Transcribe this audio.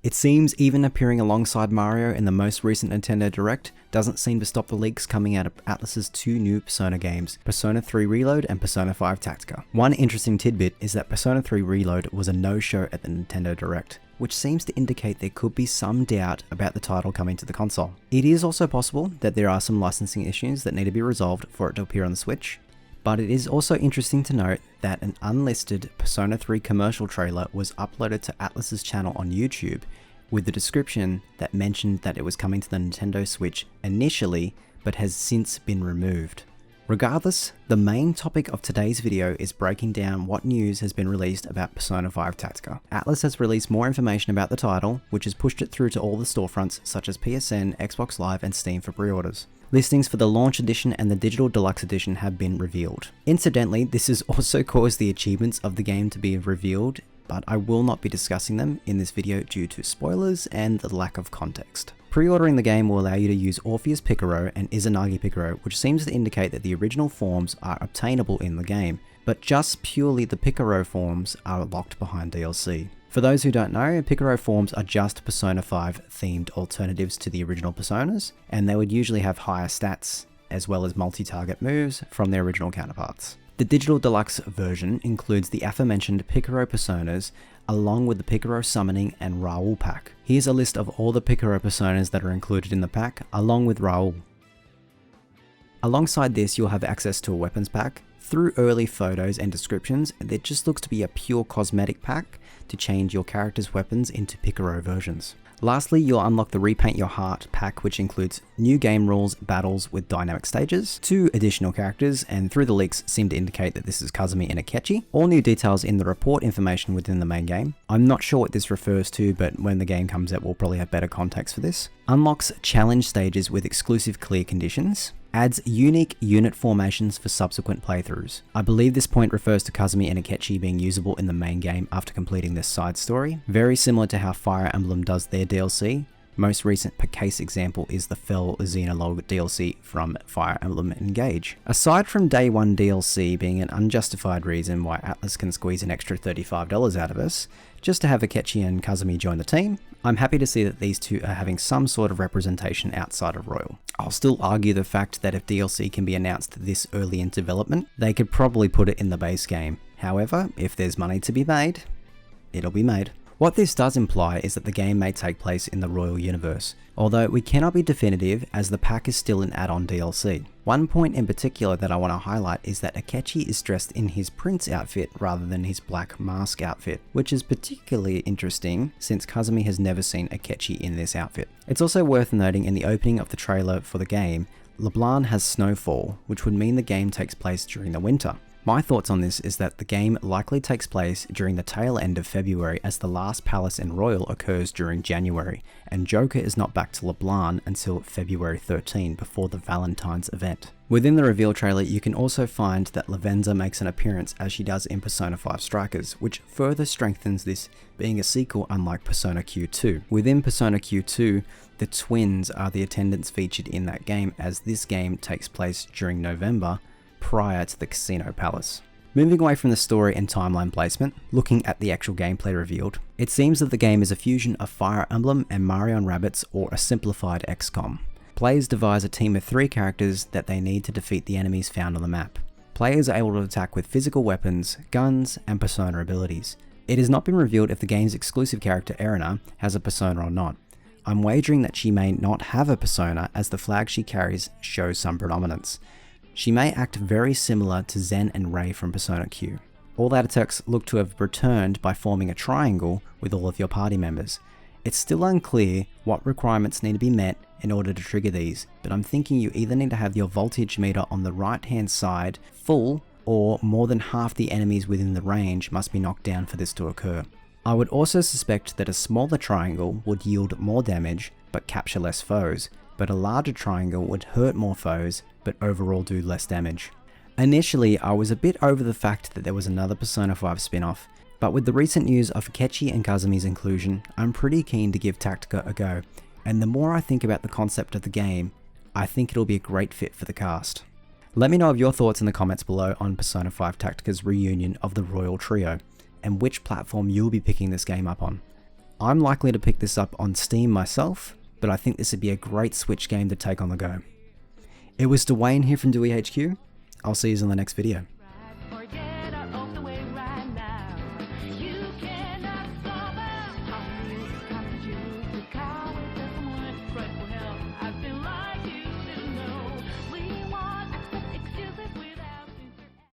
It seems even appearing alongside Mario in the most recent Nintendo Direct doesn't seem to stop the leaks coming out of Atlus's two new Persona games, Persona 3 Reload and Persona 5 Tactica. One interesting tidbit is that Persona 3 Reload was a no-show at the Nintendo Direct, which seems to indicate there could be some doubt about the title coming to the console. It is also possible that there are some licensing issues that need to be resolved for it to appear on the Switch, but it is also interesting to note that an unlisted Persona 3 commercial trailer was uploaded to Atlus's channel on YouTube with the description that mentioned that it was coming to the Nintendo Switch initially, but has since been removed. Regardless, the main topic of today's video is breaking down what news has been released about Persona 5 Tactica. Atlus has released more information about the title, which has pushed it through to all the storefronts such as PSN, Xbox Live and Steam for pre-orders. Listings for the launch edition and the digital deluxe edition have been revealed. Incidentally, this has also caused the achievements of the game to be revealed, but I will not be discussing them in this video due to spoilers and the lack of context. Pre-ordering the game will allow you to use Orpheus Picaro and Izanagi Picaro, which seems to indicate that the original forms are obtainable in the game, but just purely the Picaro forms are locked behind DLC. For those who don't know, Picaro forms are just Persona 5 themed alternatives to the original Personas, and they would usually have higher stats as well as multi-target moves from their original counterparts. The digital deluxe version includes the aforementioned Picaro Personas along with the Picaro Summoning and Raoul pack. Here's a list of all the Picaro Personas that are included in the pack along with Raoul. Alongside this, you'll have access to a weapons pack. Through early photos and descriptions, it just looks to be a pure cosmetic pack to change your character's weapons into Picaro versions. Lastly, you'll unlock the Repaint Your Heart pack, which includes new game rules, battles with dynamic stages, 2 additional characters, and through the leaks seem to indicate that this is Kasumi and Akechi. All new details in the report information within the main game. I'm not sure what this refers to, but when the game comes out we'll probably have better context for this. Unlocks challenge stages with exclusive clear conditions. Adds unique unit formations for subsequent playthroughs. I believe this point refers to Kasumi and Akechi being usable in the main game after completing this side story. Very similar to how Fire Emblem does their DLC. Most recent per case example is the Fell Xenologue DLC from Fire Emblem Engage. Aside from Day 1 DLC being an unjustified reason why Atlus can squeeze an extra $35 out of us, just to have Akechi and Kasumi join the team, I'm happy to see that these two are having some sort of representation outside of Royal. I'll still argue the fact that if DLC can be announced this early in development, they could probably put it in the base game. However, if there's money to be made, it'll be made. What this does imply is that the game may take place in the Royal universe, although we cannot be definitive as the pack is still an add-on DLC. One point in particular that I want to highlight is that Akechi is dressed in his Prince outfit rather than his black mask outfit, which is particularly interesting since Kasumi has never seen Akechi in this outfit. It's also worth noting in the opening of the trailer for the game, Leblanc has snowfall, which would mean the game takes place during the winter. My thoughts on this is that the game likely takes place during the tail end of February as the last palace in Royal occurs during January, and Joker is not back to Leblanc until February 13 before the Valentine's event. Within the reveal trailer, you can also find that Lavenza makes an appearance as she does in Persona 5 Strikers, which further strengthens this being a sequel unlike Persona Q2. Within Persona Q2, the twins are the attendants featured in that game as this game takes place during November, prior to the Casino Palace. Moving away from the story and timeline placement, looking at the actual gameplay revealed, it seems that the game is a fusion of Fire Emblem and Mario & Rabbids, or a simplified XCOM. Players devise a team of 3 characters that they need to defeat the enemies found on the map. Players are able to attack with physical weapons, guns, and persona abilities. It has not been revealed if the game's exclusive character Erina has a persona or not. I'm wagering that she may not have a persona as the flag she carries shows some predominance. She may act very similar to Zen and Ray from Persona Q. All that attacks look to have returned by forming a triangle with all of your party members. It's still unclear what requirements need to be met in order to trigger these, but I'm thinking you either need to have your voltage meter on the right hand side full, or more than half the enemies within the range must be knocked down for this to occur. I would also suspect that a smaller triangle would yield more damage but capture less foes, but a larger triangle would hurt more foes but overall do less damage. Initially, I was a bit over the fact that there was another Persona 5 spin-off, but with the recent news of Akechi and Kazumi's inclusion, I'm pretty keen to give Tactica a go, and the more I think about the concept of the game, I think it'll be a great fit for the cast. Let me know of your thoughts in the comments below on Persona 5 Tactica's reunion of the Royal Trio, and which platform you'll be picking this game up on. I'm likely to pick this up on Steam myself, but I think this would be a great Switch game to take on the go. It was Dwayne here from DewyHQ. I'll see you in the next video.